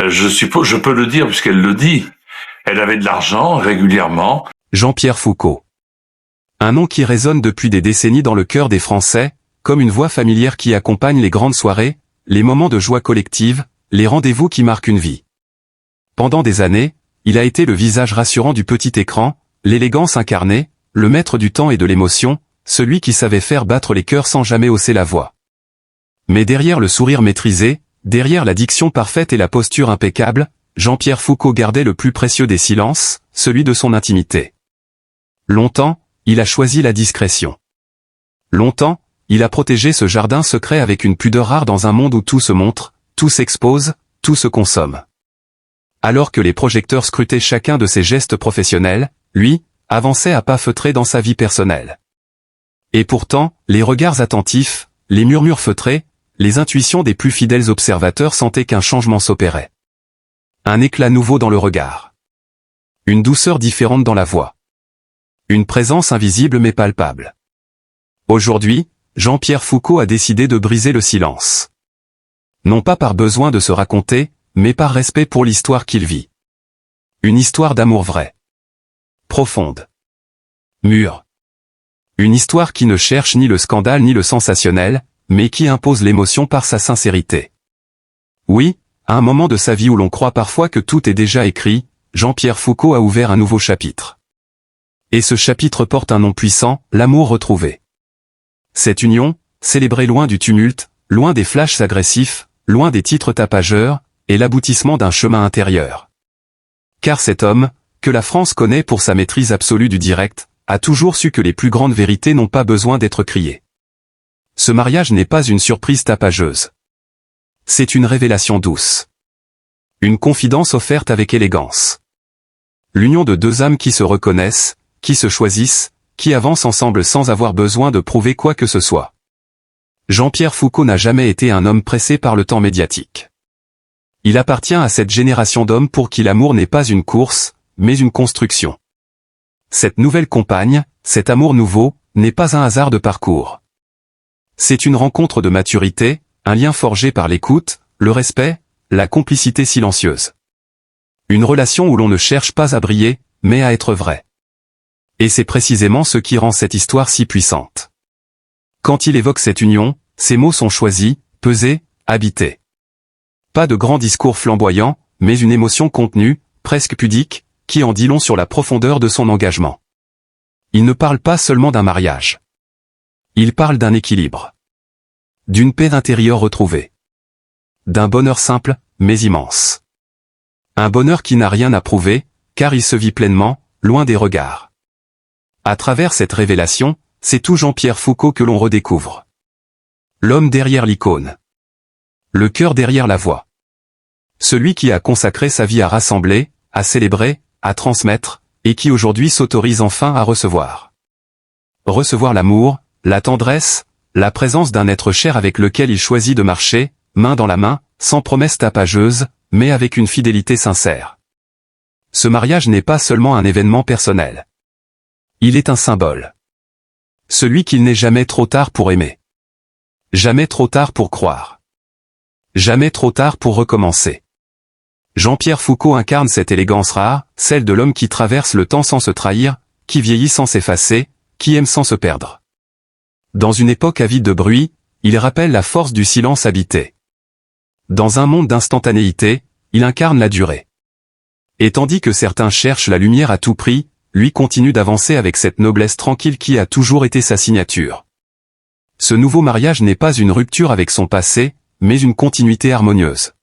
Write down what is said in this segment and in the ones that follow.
Je suppose, je peux le dire puisqu'elle le dit. Elle avait de l'argent régulièrement. Jean-Pierre Foucault. Un nom qui résonne depuis des décennies dans le cœur des Français, comme une voix familière qui accompagne les grandes soirées, les moments de joie collective, les rendez-vous qui marquent une vie. Pendant des années, il a été le visage rassurant du petit écran, l'élégance incarnée, le maître du temps et de l'émotion, celui qui savait faire battre les cœurs sans jamais hausser la voix. Mais derrière le sourire maîtrisé, derrière la diction parfaite et la posture impeccable, Jean-Pierre Foucault gardait le plus précieux des silences, celui de son intimité. Longtemps, il a choisi la discrétion. Longtemps, il a protégé ce jardin secret avec une pudeur rare dans un monde où tout se montre, tout s'expose, tout se consomme. Alors que les projecteurs scrutaient chacun de ses gestes professionnels, lui, avançait à pas feutrés dans sa vie personnelle. Et pourtant, les regards attentifs, les murmures feutrés, les intuitions des plus fidèles observateurs sentaient qu'un changement s'opérait. Un éclat nouveau dans le regard. Une douceur différente dans la voix. Une présence invisible mais palpable. Aujourd'hui, Jean-Pierre Foucault a décidé de briser le silence. Non pas par besoin de se raconter, mais par respect pour l'histoire qu'il vit. Une histoire d'amour vrai. Profonde. Mûre. Une histoire qui ne cherche ni le scandale ni le sensationnel, mais qui impose l'émotion par sa sincérité. Oui, à un moment de sa vie où l'on croit parfois que tout est déjà écrit, Jean-Pierre Foucault a ouvert un nouveau chapitre. Et ce chapitre porte un nom puissant, l'amour retrouvé. Cette union, célébrée loin du tumulte, loin des flashs agressifs, loin des titres tapageurs, est l'aboutissement d'un chemin intérieur. Car cet homme, que la France connaît pour sa maîtrise absolue du direct, a toujours su que les plus grandes vérités n'ont pas besoin d'être criées. Ce mariage n'est pas une surprise tapageuse. C'est une révélation douce. Une confidence offerte avec élégance. L'union de deux âmes qui se reconnaissent, qui se choisissent, qui avancent ensemble sans avoir besoin de prouver quoi que ce soit. Jean-Pierre Foucault n'a jamais été un homme pressé par le temps médiatique. Il appartient à cette génération d'hommes pour qui l'amour n'est pas une course, mais une construction. Cette nouvelle compagne, cet amour nouveau, n'est pas un hasard de parcours. C'est une rencontre de maturité, un lien forgé par l'écoute, le respect, la complicité silencieuse. Une relation où l'on ne cherche pas à briller, mais à être vrai. Et c'est précisément ce qui rend cette histoire si puissante. Quand il évoque cette union, ses mots sont choisis, pesés, habités. Pas de grands discours flamboyants, mais une émotion contenue, presque pudique, qui en dit long sur la profondeur de son engagement. Il ne parle pas seulement d'un mariage. Il parle d'un équilibre. D'une paix intérieure retrouvée. D'un bonheur simple, mais immense. Un bonheur qui n'a rien à prouver, car il se vit pleinement, loin des regards. À travers cette révélation, c'est tout Jean-Pierre Foucault que l'on redécouvre. L'homme derrière l'icône. Le cœur derrière la voix. Celui qui a consacré sa vie à rassembler, à célébrer, à transmettre, et qui aujourd'hui s'autorise enfin à recevoir. Recevoir l'amour, la tendresse, la présence d'un être cher avec lequel il choisit de marcher, main dans la main, sans promesse tapageuse, mais avec une fidélité sincère. Ce mariage n'est pas seulement un événement personnel. Il est un symbole. Celui qu'il n'est jamais trop tard pour aimer. Jamais trop tard pour croire. Jamais trop tard pour recommencer. Jean-Pierre Foucault incarne cette élégance rare, celle de l'homme qui traverse le temps sans se trahir, qui vieillit sans s'effacer, qui aime sans se perdre. Dans une époque avide de bruit, il rappelle la force du silence habité. Dans un monde d'instantanéité, il incarne la durée. Et tandis que certains cherchent la lumière à tout prix, lui continue d'avancer avec cette noblesse tranquille qui a toujours été sa signature. Ce nouveau mariage n'est pas une rupture avec son passé, mais une continuité harmonieuse.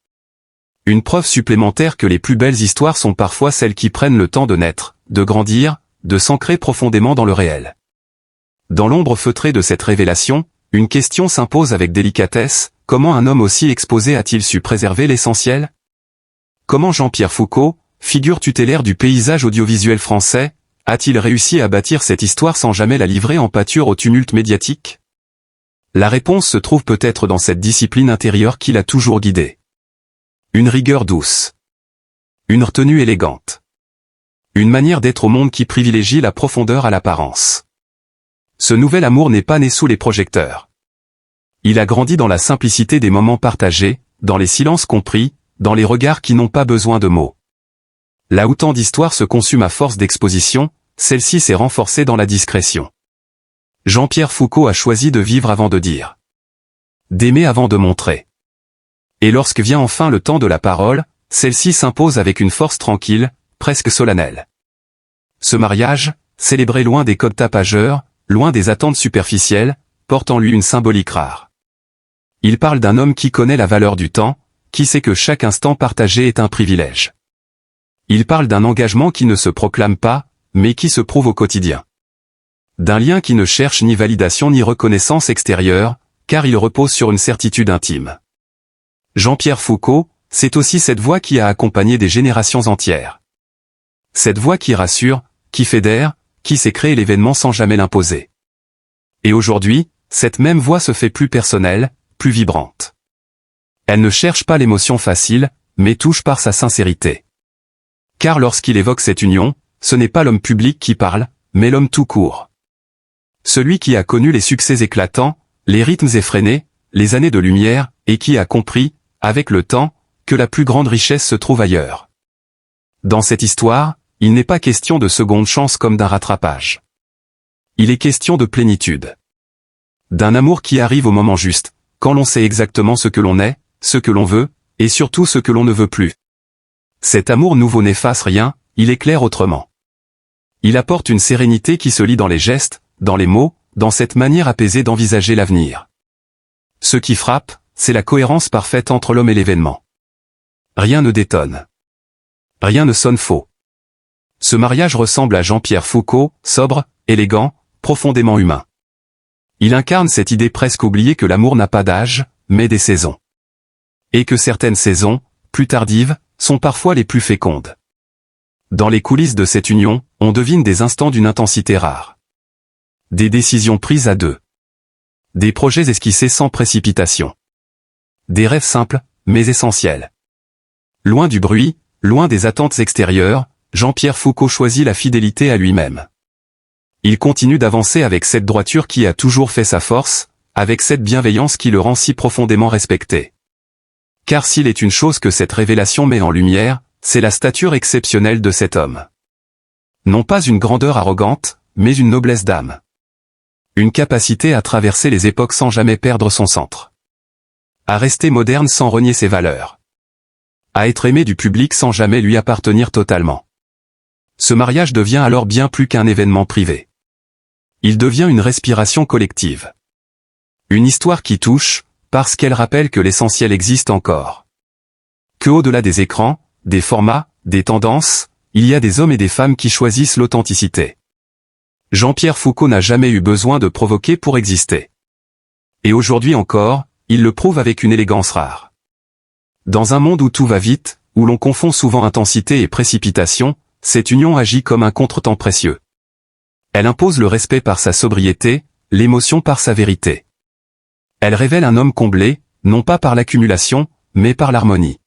Une preuve supplémentaire que les plus belles histoires sont parfois celles qui prennent le temps de naître, de grandir, de s'ancrer profondément dans le réel. Dans l'ombre feutrée de cette révélation, une question s'impose avec délicatesse, comment un homme aussi exposé a-t-il su préserver l'essentiel? Comment Jean-Pierre Foucault, figure tutélaire du paysage audiovisuel français, a-t-il réussi à bâtir cette histoire sans jamais la livrer en pâture au tumulte médiatique? La réponse se trouve peut-être dans cette discipline intérieure qui l'a toujours guidé. Une rigueur douce. Une retenue élégante. Une manière d'être au monde qui privilégie la profondeur à l'apparence. Ce nouvel amour n'est pas né sous les projecteurs. Il a grandi dans la simplicité des moments partagés, dans les silences compris, dans les regards qui n'ont pas besoin de mots. Là où tant d'histoires se consument à force d'exposition, celle-ci s'est renforcée dans la discrétion. Jean-Pierre Foucault a choisi de vivre avant de dire. D'aimer avant de montrer. Et lorsque vient enfin le temps de la parole, celle-ci s'impose avec une force tranquille, presque solennelle. Ce mariage, célébré loin des codes tapageurs, loin des attentes superficielles, porte en lui une symbolique rare. Il parle d'un homme qui connaît la valeur du temps, qui sait que chaque instant partagé est un privilège. Il parle d'un engagement qui ne se proclame pas, mais qui se prouve au quotidien. D'un lien qui ne cherche ni validation ni reconnaissance extérieure, car il repose sur une certitude intime. Jean-Pierre Foucault, c'est aussi cette voix qui a accompagné des générations entières. Cette voix qui rassure, qui fédère, qui sait créer l'événement sans jamais l'imposer. Et aujourd'hui, cette même voix se fait plus personnelle, plus vibrante. Elle ne cherche pas l'émotion facile, mais touche par sa sincérité. Car lorsqu'il évoque cette union, ce n'est pas l'homme public qui parle, mais l'homme tout court. Celui qui a connu les succès éclatants, les rythmes effrénés, les années de lumière, et qui a compris, avec le temps, que la plus grande richesse se trouve ailleurs. Dans cette histoire, il n'est pas question de seconde chance comme d'un rattrapage. Il est question de plénitude. D'un amour qui arrive au moment juste, quand l'on sait exactement ce que l'on est, ce que l'on veut, et surtout ce que l'on ne veut plus. Cet amour nouveau n'efface rien, il éclaire autrement. Il apporte une sérénité qui se lit dans les gestes, dans les mots, dans cette manière apaisée d'envisager l'avenir. Ce qui frappe, c'est la cohérence parfaite entre l'homme et l'événement. Rien ne détonne. Rien ne sonne faux. Ce mariage ressemble à Jean-Pierre Foucault, sobre, élégant, profondément humain. Il incarne cette idée presque oubliée que l'amour n'a pas d'âge, mais des saisons. Et que certaines saisons, plus tardives, sont parfois les plus fécondes. Dans les coulisses de cette union, on devine des instants d'une intensité rare. Des décisions prises à deux. Des projets esquissés sans précipitation. Des rêves simples, mais essentiels. Loin du bruit, loin des attentes extérieures, Jean-Pierre Foucault choisit la fidélité à lui-même. Il continue d'avancer avec cette droiture qui a toujours fait sa force, avec cette bienveillance qui le rend si profondément respecté. Car s'il est une chose que cette révélation met en lumière, c'est la stature exceptionnelle de cet homme. Non pas une grandeur arrogante, mais une noblesse d'âme. Une capacité à traverser les époques sans jamais perdre son centre. À rester moderne sans renier ses valeurs. À être aimé du public sans jamais lui appartenir totalement. Ce mariage devient alors bien plus qu'un événement privé. Il devient une respiration collective. Une histoire qui touche, parce qu'elle rappelle que l'essentiel existe encore. Que au-delà des écrans, des formats, des tendances, il y a des hommes et des femmes qui choisissent l'authenticité. Jean-Pierre Foucault n'a jamais eu besoin de provoquer pour exister. Et aujourd'hui encore, il le prouve avec une élégance rare. Dans un monde où tout va vite, où l'on confond souvent intensité et précipitation, cette union agit comme un contretemps précieux. Elle impose le respect par sa sobriété, l'émotion par sa vérité. Elle révèle un homme comblé, non pas par l'accumulation, mais par l'harmonie.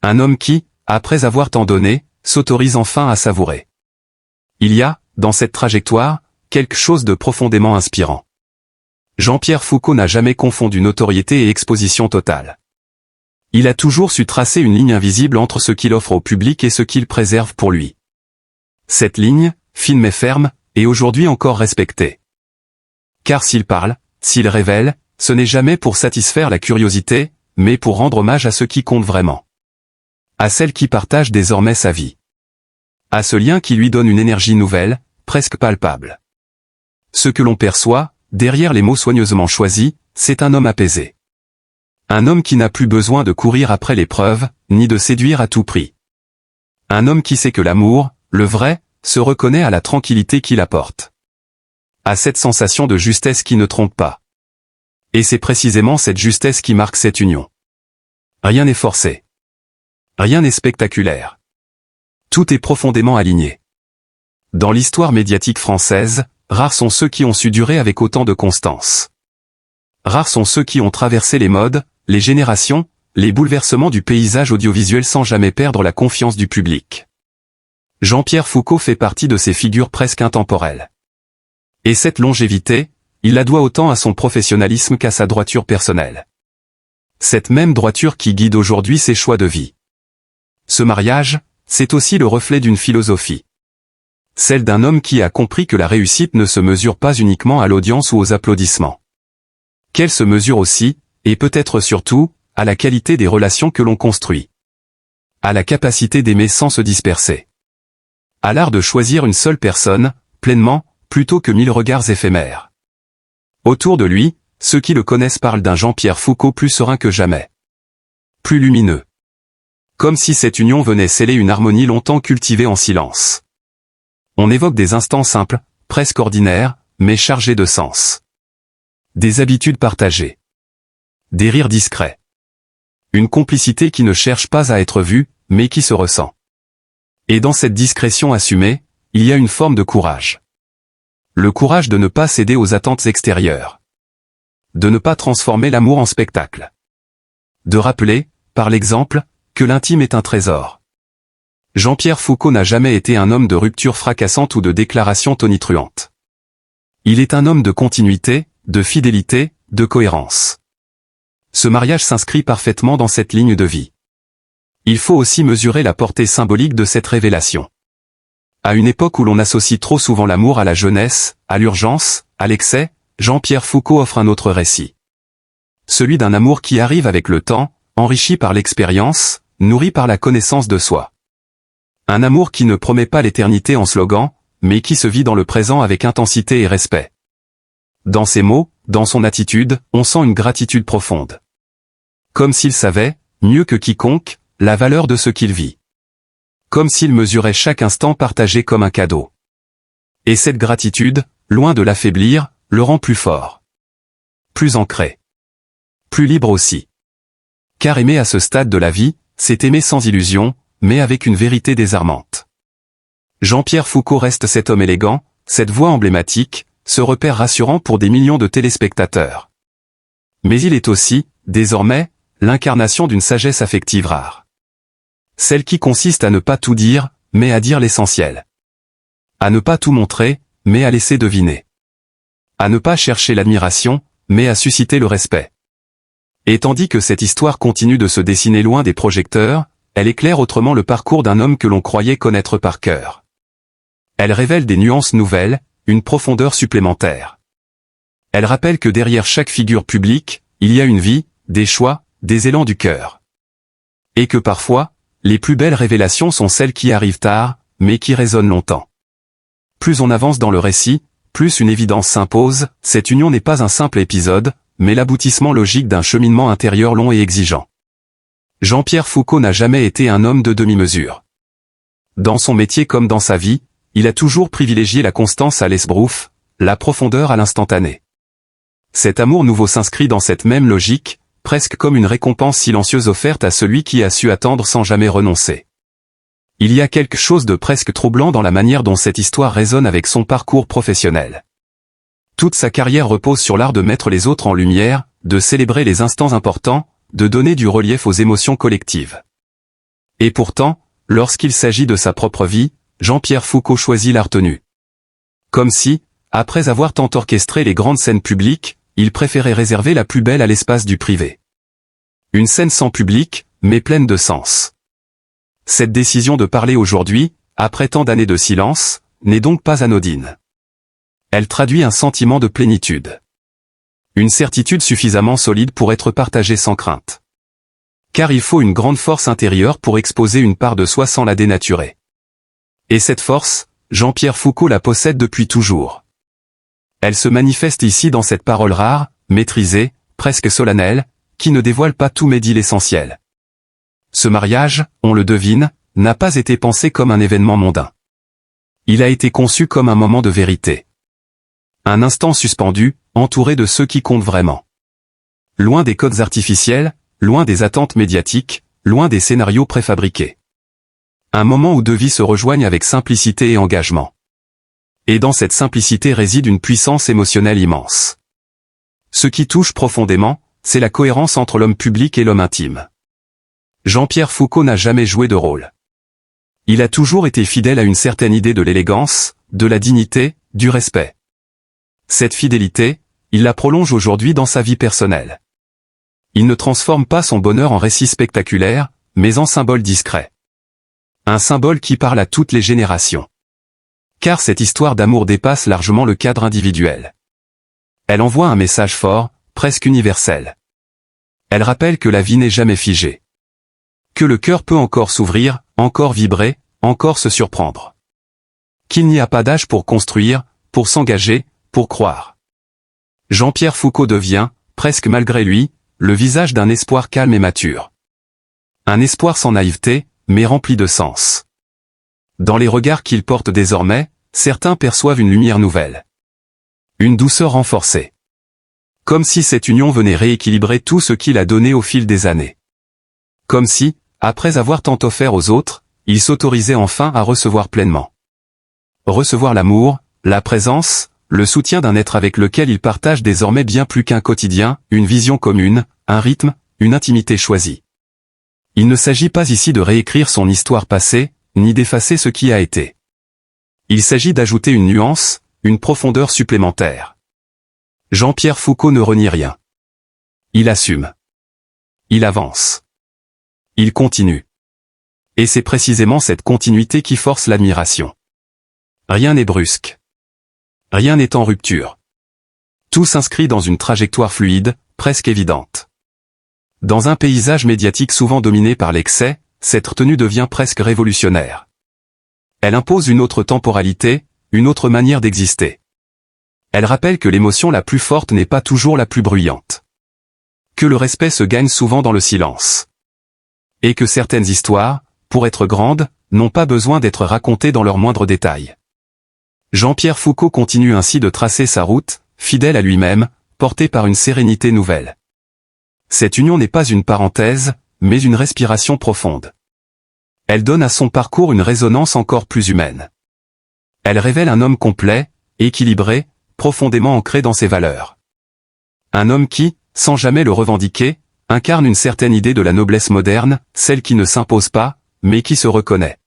Un homme qui, après avoir tant donné, s'autorise enfin à savourer. Il y a, dans cette trajectoire, quelque chose de profondément inspirant. Jean-Pierre Foucault n'a jamais confondu notoriété et exposition totale. Il a toujours su tracer une ligne invisible entre ce qu'il offre au public et ce qu'il préserve pour lui. Cette ligne, fine mais ferme, est aujourd'hui encore respectée. Car s'il parle, s'il révèle, ce n'est jamais pour satisfaire la curiosité, mais pour rendre hommage à ce qui compte vraiment. À celle qui partage désormais sa vie. À ce lien qui lui donne une énergie nouvelle, presque palpable. Ce que l'on perçoit, derrière les mots soigneusement choisis, c'est un homme apaisé. Un homme qui n'a plus besoin de courir après l'épreuve, ni de séduire à tout prix. Un homme qui sait que l'amour, le vrai, se reconnaît à la tranquillité qu'il apporte. À cette sensation de justesse qui ne trompe pas. Et c'est précisément cette justesse qui marque cette union. Rien n'est forcé. Rien n'est spectaculaire. Tout est profondément aligné. Dans l'histoire médiatique française, rares sont ceux qui ont su durer avec autant de constance. Rares sont ceux qui ont traversé les modes, les générations, les bouleversements du paysage audiovisuel sans jamais perdre la confiance du public. Jean-Pierre Foucault fait partie de ces figures presque intemporelles. Et cette longévité, il la doit autant à son professionnalisme qu'à sa droiture personnelle. Cette même droiture qui guide aujourd'hui ses choix de vie. Ce mariage, c'est aussi le reflet d'une philosophie. Celle d'un homme qui a compris que la réussite ne se mesure pas uniquement à l'audience ou aux applaudissements. Qu'elle se mesure aussi, et peut-être surtout, à la qualité des relations que l'on construit. À la capacité d'aimer sans se disperser. À l'art de choisir une seule personne, pleinement, plutôt que 1000 regards éphémères. Autour de lui, ceux qui le connaissent parlent d'un Jean-Pierre Foucault plus serein que jamais. Plus lumineux. Comme si cette union venait sceller une harmonie longtemps cultivée en silence. On évoque des instants simples, presque ordinaires, mais chargés de sens. Des habitudes partagées. Des rires discrets. Une complicité qui ne cherche pas à être vue, mais qui se ressent. Et dans cette discrétion assumée, il y a une forme de courage. Le courage de ne pas céder aux attentes extérieures. De ne pas transformer l'amour en spectacle. De rappeler, par l'exemple, que l'intime est un trésor. Jean-Pierre Foucault n'a jamais été un homme de rupture fracassante ou de déclaration tonitruante. Il est un homme de continuité, de fidélité, de cohérence. Ce mariage s'inscrit parfaitement dans cette ligne de vie. Il faut aussi mesurer la portée symbolique de cette révélation. À une époque où l'on associe trop souvent l'amour à la jeunesse, à l'urgence, à l'excès, Jean-Pierre Foucault offre un autre récit. Celui d'un amour qui arrive avec le temps, enrichi par l'expérience, nourri par la connaissance de soi. Un amour qui ne promet pas l'éternité en slogan, mais qui se vit dans le présent avec intensité et respect. Dans ses mots, dans son attitude, on sent une gratitude profonde. Comme s'il savait, mieux que quiconque, la valeur de ce qu'il vit. Comme s'il mesurait chaque instant partagé comme un cadeau. Et cette gratitude, loin de l'affaiblir, le rend plus fort. Plus ancré. Plus libre aussi. Car aimer à ce stade de la vie, c'est aimer sans illusion, mais avec une vérité désarmante. Jean-Pierre Foucault reste cet homme élégant, cette voix emblématique, ce repère rassurant pour des millions de téléspectateurs. Mais il est aussi, désormais, l'incarnation d'une sagesse affective rare. Celle qui consiste à ne pas tout dire, mais à dire l'essentiel. À ne pas tout montrer, mais à laisser deviner. À ne pas chercher l'admiration, mais à susciter le respect. Et tandis que cette histoire continue de se dessiner loin des projecteurs, elle éclaire autrement le parcours d'un homme que l'on croyait connaître par cœur. Elle révèle des nuances nouvelles, une profondeur supplémentaire. Elle rappelle que derrière chaque figure publique, il y a une vie, des choix, des élans du cœur. Et que parfois, les plus belles révélations sont celles qui arrivent tard, mais qui résonnent longtemps. Plus on avance dans le récit, plus une évidence s'impose, cette union n'est pas un simple épisode, mais l'aboutissement logique d'un cheminement intérieur long et exigeant. Jean-Pierre Foucault n'a jamais été un homme de demi-mesure. Dans son métier comme dans sa vie, il a toujours privilégié la constance à l'esbrouf, la profondeur à l'instantané. Cet amour nouveau s'inscrit dans cette même logique, presque comme une récompense silencieuse offerte à celui qui a su attendre sans jamais renoncer. Il y a quelque chose de presque troublant dans la manière dont cette histoire résonne avec son parcours professionnel. Toute sa carrière repose sur l'art de mettre les autres en lumière, de célébrer les instants importants, de donner du relief aux émotions collectives. Et pourtant, lorsqu'il s'agit de sa propre vie, Jean-Pierre Foucault choisit la retenue. Comme si, après avoir tant orchestré les grandes scènes publiques, il préférait réserver la plus belle à l'espace du privé. Une scène sans public, mais pleine de sens. Cette décision de parler aujourd'hui, après tant d'années de silence, n'est donc pas anodine. Elle traduit un sentiment de plénitude. Une certitude suffisamment solide pour être partagée sans crainte. Car il faut une grande force intérieure pour exposer une part de soi sans la dénaturer. Et cette force, Jean-Pierre Foucault la possède depuis toujours. Elle se manifeste ici dans cette parole rare, maîtrisée, presque solennelle, qui ne dévoile pas tout mais dit l'essentiel. Ce mariage, on le devine, n'a pas été pensé comme un événement mondain. Il a été conçu comme un moment de vérité. Un instant suspendu, entouré de ceux qui comptent vraiment. Loin des codes artificiels, loin des attentes médiatiques, loin des scénarios préfabriqués. Un moment où deux vies se rejoignent avec simplicité et engagement. Et dans cette simplicité réside une puissance émotionnelle immense. Ce qui touche profondément, c'est la cohérence entre l'homme public et l'homme intime. Jean-Pierre Foucault n'a jamais joué de rôle. Il a toujours été fidèle à une certaine idée de l'élégance, de la dignité, du respect. Cette fidélité, il la prolonge aujourd'hui dans sa vie personnelle. Il ne transforme pas son bonheur en récit spectaculaire, mais en symbole discret. Un symbole qui parle à toutes les générations. Car cette histoire d'amour dépasse largement le cadre individuel. Elle envoie un message fort, presque universel. Elle rappelle que la vie n'est jamais figée. Que le cœur peut encore s'ouvrir, encore vibrer, encore se surprendre. Qu'il n'y a pas d'âge pour construire, pour s'engager, pour croire. Jean-Pierre Foucault devient, presque malgré lui, le visage d'un espoir calme et mature. Un espoir sans naïveté, mais rempli de sens. Dans les regards qu'il porte désormais, certains perçoivent une lumière nouvelle. Une douceur renforcée. Comme si cette union venait rééquilibrer tout ce qu'il a donné au fil des années. Comme si, après avoir tant offert aux autres, il s'autorisait enfin à recevoir pleinement. Recevoir l'amour, la présence, le soutien d'un être avec lequel il partage désormais bien plus qu'un quotidien, une vision commune, un rythme, une intimité choisie. Il ne s'agit pas ici de réécrire son histoire passée, ni d'effacer ce qui a été. Il s'agit d'ajouter une nuance, une profondeur supplémentaire. Jean-Pierre Foucault ne renie rien. Il assume. Il avance. Il continue. Et c'est précisément cette continuité qui force l'admiration. Rien n'est brusque. Rien n'est en rupture. Tout s'inscrit dans une trajectoire fluide, presque évidente. Dans un paysage médiatique souvent dominé par l'excès, cette tenue devient presque révolutionnaire. Elle impose une autre temporalité, une autre manière d'exister. Elle rappelle que l'émotion la plus forte n'est pas toujours la plus bruyante. Que le respect se gagne souvent dans le silence. Et que certaines histoires, pour être grandes, n'ont pas besoin d'être racontées dans leurs moindres détails. Jean-Pierre Foucault continue ainsi de tracer sa route, fidèle à lui-même, porté par une sérénité nouvelle. Cette union n'est pas une parenthèse, mais une respiration profonde. Elle donne à son parcours une résonance encore plus humaine. Elle révèle un homme complet, équilibré, profondément ancré dans ses valeurs. Un homme qui, sans jamais le revendiquer, incarne une certaine idée de la noblesse moderne, celle qui ne s'impose pas, mais qui se reconnaît.